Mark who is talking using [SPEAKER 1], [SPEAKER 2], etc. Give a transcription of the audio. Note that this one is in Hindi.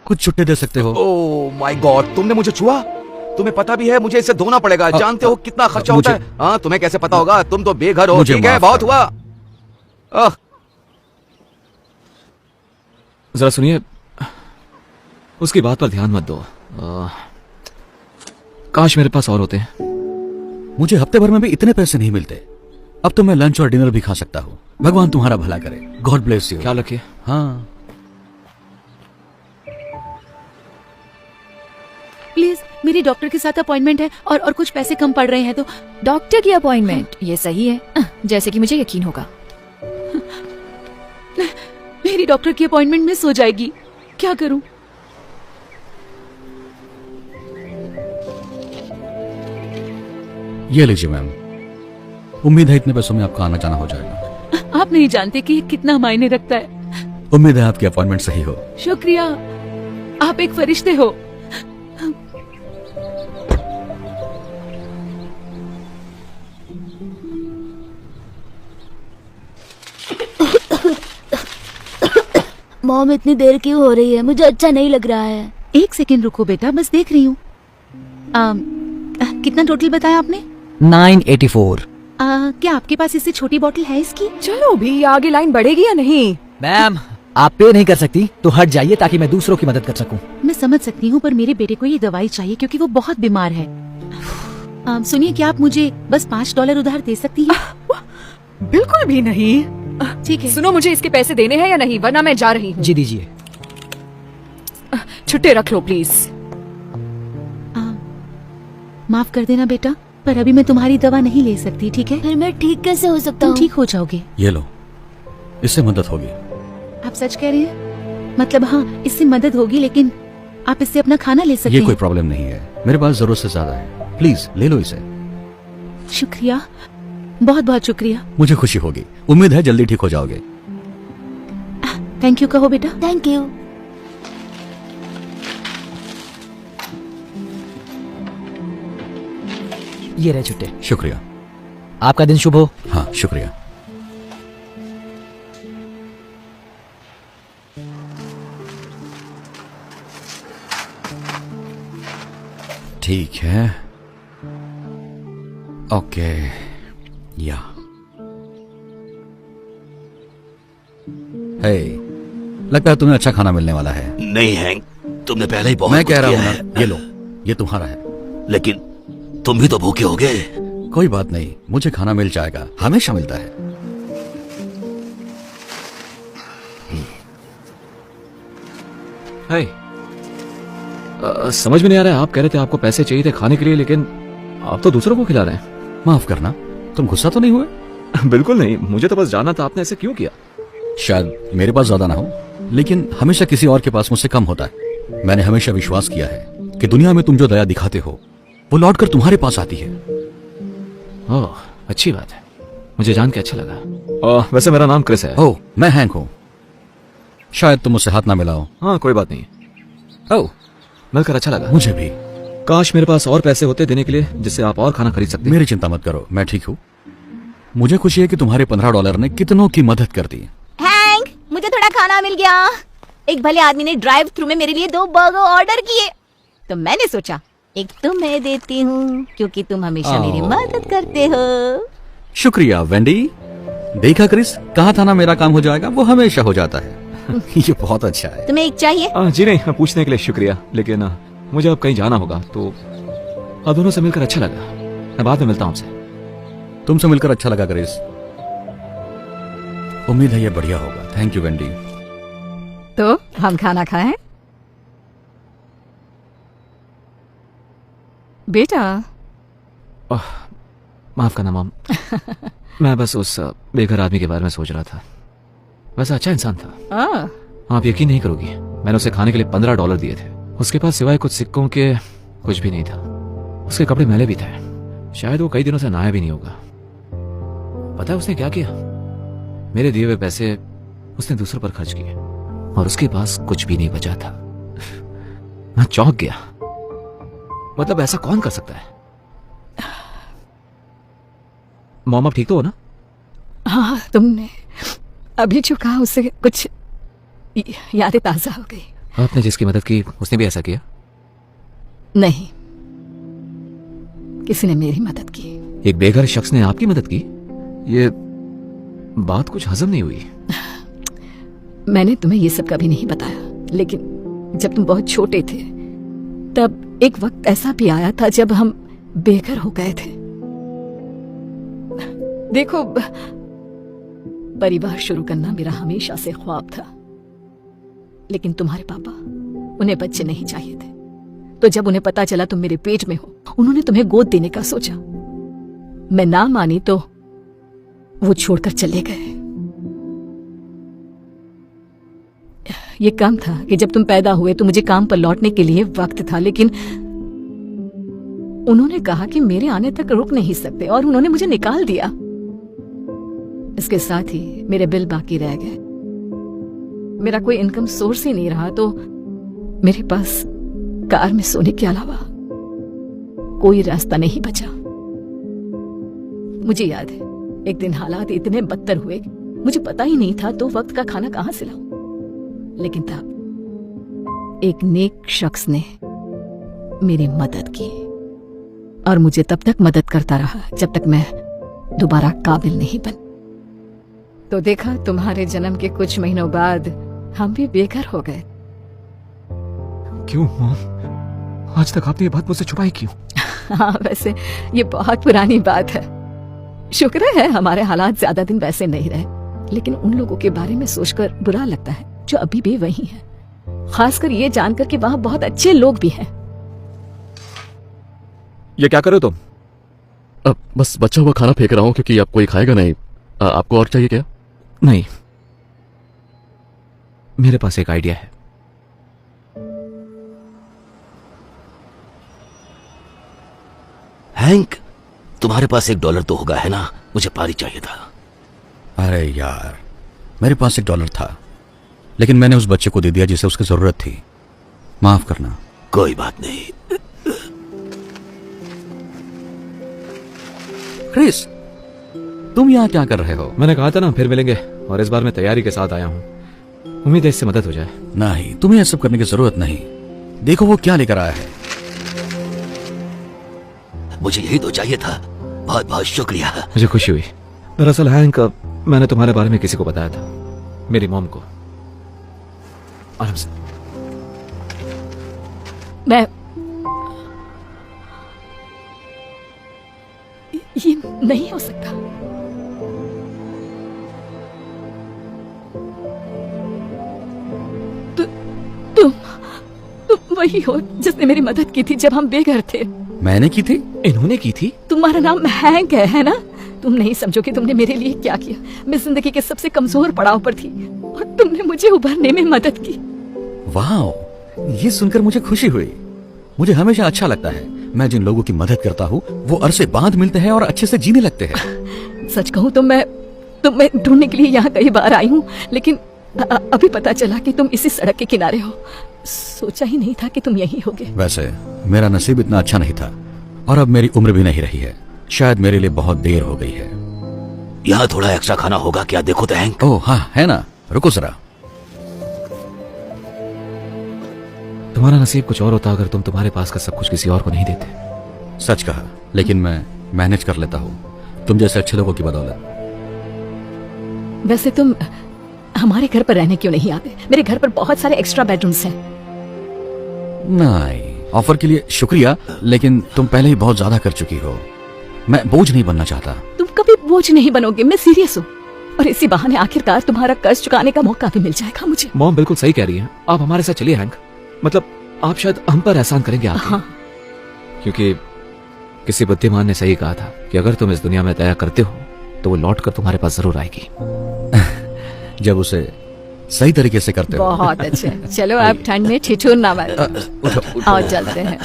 [SPEAKER 1] कुछ छुट्टे दे सकते हो?
[SPEAKER 2] ओह माय गॉड, तुमने मुझे छुआ? तुम्हें पता भी है मुझे इससे धोना पड़ेगा। जानते हो कितना खर्चा होता है? हाँ, तुम्हें कैसे पता होगा? तुम तो बेघर हो। ठीक है, बहुत हुआ।
[SPEAKER 3] जरा सुनिए, उसकी बात पर ध्यान मत दो। काश मेरे पास और होते हैं।
[SPEAKER 1] मुझे हफ्ते भर में भी इतने पैसे नहीं मिलते। अब तो मैं लंच और डिनर भी खा सकता हूँ। भगवान तुम्हारा भला करे। God bless you.
[SPEAKER 3] ख्याल रखिए।
[SPEAKER 1] हाँ
[SPEAKER 4] प्लीज, मेरी डॉक्टर के साथ अपॉइंटमेंट है और कुछ पैसे कम पड़ रहे हैं तो।
[SPEAKER 5] डॉक्टर की अपॉइंटमेंट? ये सही है, जैसे कि मुझे यकीन होगा।
[SPEAKER 4] मेरी डॉक्टर की अपॉइंटमेंट मिस हो जाएगी, क्या करूं?
[SPEAKER 1] ये लीजिए मैम, उम्मीद है इतने पैसों में आपका आना जाना हो जाएगा।
[SPEAKER 4] आप नहीं जानते कि ये कितना मायने रखता है।
[SPEAKER 1] उम्मीद है आपकी अपॉइंटमेंट सही हो।
[SPEAKER 4] शुक्रिया, आप एक फरिश्ते हो।
[SPEAKER 6] मॉम, इतनी देर क्यों हो रही है? मुझे अच्छा नहीं लग रहा है।
[SPEAKER 4] एक सेकंड रुको बेटा, बस देख रही हूँ। कितना टोटल बताया आपने?
[SPEAKER 7] 984।
[SPEAKER 4] क्या आपके पास इससे छोटी बोतल है इसकी?
[SPEAKER 5] चलो भी, आगे लाइन बढ़ेगी या नहीं?
[SPEAKER 7] मैम, आप पे नहीं कर सकती तो हट जाइए ताकि मैं दूसरों की मदद कर सकूं।
[SPEAKER 4] मैं समझ सकती हूँ, पर मेरे बेटे को ये दवाई चाहिए क्योंकि वो बहुत बीमार है। सुनिए, क्या आप मुझे बस $5 उधार दे सकती हैं?
[SPEAKER 5] बिल्कुल भी नहीं।
[SPEAKER 4] ठीक है।
[SPEAKER 5] सुनो, मुझे इसके पैसे देने हैं या नहीं, वरना मैं जा रही हूँ।
[SPEAKER 7] जी दीजिए।
[SPEAKER 5] छुट्टे रख लो प्लीज।
[SPEAKER 4] माफ कर देना बेटा, पर अभी मैं तुम्हारी दवा नहीं ले सकती, ठीक है?
[SPEAKER 6] फिर मैं ठीक कैसे हो सकता
[SPEAKER 4] तुम
[SPEAKER 6] हूँ?
[SPEAKER 4] ठीक हो जाओगे।
[SPEAKER 1] ये लो, इससे मदद होगी।
[SPEAKER 4] आप सच कह रहे हैं? मतलब हाँ, इससे मदद होगी, लेकिन आप इससे अपना खाना ले सकते
[SPEAKER 1] ये
[SPEAKER 4] हैं।
[SPEAKER 1] कोई प्रॉब्लम नहीं है, मेरे पास जरूरत से ज्यादा है। प्लीज ले लो इसे।
[SPEAKER 4] शुक्रिया, बहुत बहुत शुक्रिया।
[SPEAKER 1] मुझे खुशी होगी। उम्मीद है जल्दी ठीक हो जाओगे।
[SPEAKER 4] थैंक यू कहो बेटा।
[SPEAKER 6] Thank you.
[SPEAKER 7] ये रहे छुट्टे।
[SPEAKER 1] शुक्रिया।
[SPEAKER 7] आपका दिन शुभ हो।
[SPEAKER 1] हाँ, शुक्रिया। ठीक है, ओके। या हे, लगता है तुम्हें अच्छा खाना मिलने वाला है।
[SPEAKER 2] नहीं हैंक, तुमने पहले ही बहुत
[SPEAKER 1] मैं
[SPEAKER 2] कुछ
[SPEAKER 1] कह रहा
[SPEAKER 2] किया
[SPEAKER 1] हूँ
[SPEAKER 2] है।
[SPEAKER 1] ना, ये लो, ये तुम्हारा है।
[SPEAKER 2] लेकिन तुम भी तो भूखे होगे।
[SPEAKER 1] कोई बात नहीं, मुझे खाना मिल जाएगा, हमेशा मिलता है।
[SPEAKER 3] हाय, समझ में नहीं आ रहा है, आप कह रहे थे आपको पैसे चाहिए थे खाने के लिए, लेकिन आप तो दूसरों को खिला रहे हैं।
[SPEAKER 1] माफ करना, तुम गुस्सा तो नहीं हुए?
[SPEAKER 3] बिल्कुल नहीं, मुझे तो बस जानना था आपने ऐसे क्यों किया।
[SPEAKER 1] शायद मेरे पास ज्यादा ना हो, लेकिन हमेशा किसी और के पास मुझसे कम होता है। मैंने हमेशा विश्वास किया है कि दुनिया में तुम जो दया दिखाते हो वो लौटकर तुम्हारे पास आती है।
[SPEAKER 3] ओह, अच्छी बात है, मुझे जान के अच्छा लगा। वैसे मेरा नाम क्रिस है।
[SPEAKER 1] ओह, मैं हैंक हूँ। शायद तुम मुझसे हाथ ना मिलाओ।
[SPEAKER 3] हाँ, कोई बात नहीं। ओह, मिलकर अच्छा लगा।
[SPEAKER 1] मुझे भी।
[SPEAKER 3] काश मेरे पास और पैसे होते देने के लिए, जिससे आप और खाना खरीद सकते।
[SPEAKER 1] मेरी चिंता मत करो, मैं ठीक हूँ। मुझे खुशी है कि तुम्हारे $15 ने कितनों की मदद कर दी।
[SPEAKER 6] हैंक, मुझे थोड़ा खाना मिल गया। एक भले आदमी ने ड्राइव थ्रू में मेरे लिए 2 बर्गर ऑर्डर किए, तो मैंने सोचा एक तुम्हें देती हूँ क्योंकि तुम हमेशा मेरी मदद करते हो।
[SPEAKER 1] शुक्रिया वेंडी। देखा क्रिस, कहा था ना मेरा काम हो जाएगा, वो हमेशा हो जाता है। ये बहुत अच्छा है।
[SPEAKER 6] तुम्हें एक चाहिए?
[SPEAKER 3] जी नहीं, पूछने के लिए शुक्रिया, लेकिन मुझे अब कहीं जाना होगा, तो आप दोनों से मिलकर अच्छा लगा। मैं बाद में मिलता हूँ आपसे।
[SPEAKER 1] तुमसे मिलकर अच्छा लगा क्रिस। उम्मीद है ये बढ़िया होगा। Thank you Wendy.
[SPEAKER 5] तो हम खाना खाएं? बेटा।
[SPEAKER 3] माफ करना मॉम। मैं बस उस बेघर आदमी के बारे में सोच रहा था। वैसा अच्छा इंसान था। आप यकीन नहीं करोगी, मैंने उसे खाने के लिए $15 दिए थे। उसके पास सिवाय कुछ सिक्कों के कुछ भी नहीं था। उसके कपड़े मैले भी थे, शायद वो कई दिनों से नहाया भी नहीं होगा। पता है उसने क्या किया? मेरे दिए हुए पैसे उसने दूसरों पर खर्च किए और उसके पास कुछ भी नहीं बचा था। मैं चौंक गया। मतलब ऐसा कौन कर सकता है? मॉम, आप ठीक तो हो ना?
[SPEAKER 5] हाँ, तुमने अभी जो कहा उससे कुछ यादें ताजा हो गई।
[SPEAKER 3] आपने जिसकी मदद की उसने भी ऐसा किया?
[SPEAKER 4] नहीं, किसी ने मेरी मदद की।
[SPEAKER 3] एक बेघर शख्स ने आपकी मदद की? ये बात कुछ हजम नहीं हुई।
[SPEAKER 4] मैंने तुम्हें ये सब कभी नहीं बताया, लेकिन जब तुम बहुत छोटे थे तब एक वक्त ऐसा भी आया था जब हम बेघर हो गए थे। देखो, परिवार शुरू करना मेरा हमेशा से ख्वाब था, लेकिन तुम्हारे पापा, उन्हें बच्चे नहीं चाहिए थे। तो जब उन्हें पता चला तुम मेरे पेट में हो, उन्होंने तुम्हें गोद देने का सोचा। मैं ना मानी तो वो छोड़कर चले गए। ये कम था कि जब तुम पैदा हुए तो मुझे काम पर लौटने के लिए वक्त था, लेकिन उन्होंने कहा कि मेरे आने तक रुक नहीं सकते और उन्होंने मुझे निकाल दिया। इसके साथ ही मेरे बिल बाकी रह गए। मेरा कोई इनकम सोर्स ही नहीं रहा, तो मेरे पास कार में सोने के अलावा कोई रास्ता नहीं बचा। मुझे याद है, एक दिन हालात इतने बदतर हुए, मुझे पता ही नहीं था तो वक्त का खाना कहां से लाऊं। लेकिन तब एक नेक शख्स ने मेरी मदद की और मुझे तब तक मदद करता रहा जब तक मैं दोबारा काबिल नहीं बन। तो देखा, तुम्हारे जन्म के कुछ महीनों बाद हम भी बेघर हो गए।
[SPEAKER 3] क्यों मॉम? आज तक आपने ये बात मुझसे छुपाई क्यों?
[SPEAKER 4] हाँ, वैसे ये बहुत पुरानी बात है। शुक्र है हमारे हालात ज्यादा दिन वैसे नहीं रहे, लेकिन उन लोगों के बारे में सोचकर बुरा लगता है जो अभी भी वही हैं। खासकर ये जानकर कि वहां बहुत अच्छे लोग भी हैं।
[SPEAKER 3] ये क्या कर रहे हो तुम?
[SPEAKER 1] अब बस बचा हुआ खाना फेंक रहा हूँ क्योंकि अब कोई खाएगा नहीं। आपको और चाहिए क्या?
[SPEAKER 3] नहीं, मेरे पास एक आइडिया है।
[SPEAKER 2] हैंक, तुम्हारे पास $1 तो होगा, है ना? मुझे पारी चाहिए था।
[SPEAKER 1] अरे यार, मेरे पास $1 था, लेकिन मैंने उस बच्चे को दे दिया जिसे उसकी जरूरत थी। माफ करना।
[SPEAKER 2] कोई बात नहीं।
[SPEAKER 1] क्रिस, तुम यहाँ क्या कर रहे हो?
[SPEAKER 3] मैंने कहा था ना फिर मिलेंगे, और इस बार मैं तैयारी के साथ आया हूँ। उम्मीद है इससे मदद हो जाए।
[SPEAKER 1] नहीं, तुम्हें ऐसा करने की जरूरत नहीं। देखो वो क्या लेकर आया है।
[SPEAKER 2] मुझे यही तो चाहिए था। बहुत बहुत शुक्रिया।
[SPEAKER 3] मुझे खुशी हुई। दरअसल हैंक, मैंने तुम्हारे बारे में किसी को बताया था, मेरी मॉम को। आराम से।
[SPEAKER 4] मैं ये नहीं हो सकता। तुम वही हो जिसने मेरी मदद की थी जब हम बेघर थे।
[SPEAKER 1] मैंने की थी?
[SPEAKER 3] इन्होंने की थी?
[SPEAKER 4] तुम्हारा नाम हैंक है ना? तुम नहीं समझोगे तुमने मेरे लिए क्या किया। मैं जिंदगी के सबसे कमजोर पड़ाव पर थी और तुमने मुझे उभरने में मदद की।
[SPEAKER 1] वाह, ये सुनकर मुझे खुशी हुई। मुझे हमेशा अच्छा लगता है, मैं जिन लोगों की मदद करता हूँ वो अरसे बाद मिलते हैं और अच्छे से जीने लगते हैं।
[SPEAKER 4] सच कहूँ तो मैं तुम्हें ढूंढने के लिए यहाँ कई बार आई हूँ, लेकिन अभी पता चला कि तुम इसी सड़क के किनारे हो। सोचा ही नहीं था कि तुम यहीं होगे।
[SPEAKER 1] वैसे मेरा नसीब इतना अच्छा नहीं था, और अब मेरी उम्र भी नहीं रही है। शायद मेरे लिए बहुत देर हो गई है।
[SPEAKER 2] यहाँ थोड़ा एक्स्ट्रा खाना होगा क्या? देखो तो हैंक।
[SPEAKER 1] ओह हाँ, है ना, रुको जरा।
[SPEAKER 3] तुम्हारा नसीब कुछ और होता अगर तुम तुम्हारे पास का सब कुछ किसी और को नहीं देते।
[SPEAKER 1] सच कहा, लेकिन मैं मैनेज कर लेता हूँ तुम जैसे अच्छे लोगों की बदौलत।
[SPEAKER 4] वैसे तुम हमारे घर पर रहने क्यों नहीं आते? मेरे घर पर बहुत सारे एक्स्ट्रा बेडरूम्स हैं।
[SPEAKER 1] नहीं, ऑफर के लिए शुक्रिया, लेकिन तुम पहले ही बहुत ज्यादा कर चुकी हो। मैं बोझ नहीं बनना चाहता।
[SPEAKER 4] तुम कभी बोझ नहीं बनोगे, मैं सीरियस हूँ। और इसी बहाने आखिरकार तुम्हारा कर्ज चुकाने का मौका भी मिल जाएगा मुझे।
[SPEAKER 3] मॉम बिल्कुल सही कह रही है। आप हमारे साथ चलिए हैंक। मतलब आप शायद हम पर एहसान करेंगे आप।
[SPEAKER 4] हाँ।
[SPEAKER 3] क्योंकि किसी बुद्धिमान ने सही कहा था कि अगर तुम इस दुनिया में दया करते हो तो वो लौट कर तुम्हारे पास जरूर आएगी।
[SPEAKER 1] जब उसे सही तरीके से करते हो।
[SPEAKER 4] बहुत अच्छे। चलो अब ठंड में ठिठुर ना मारो। आओ चलते हैं।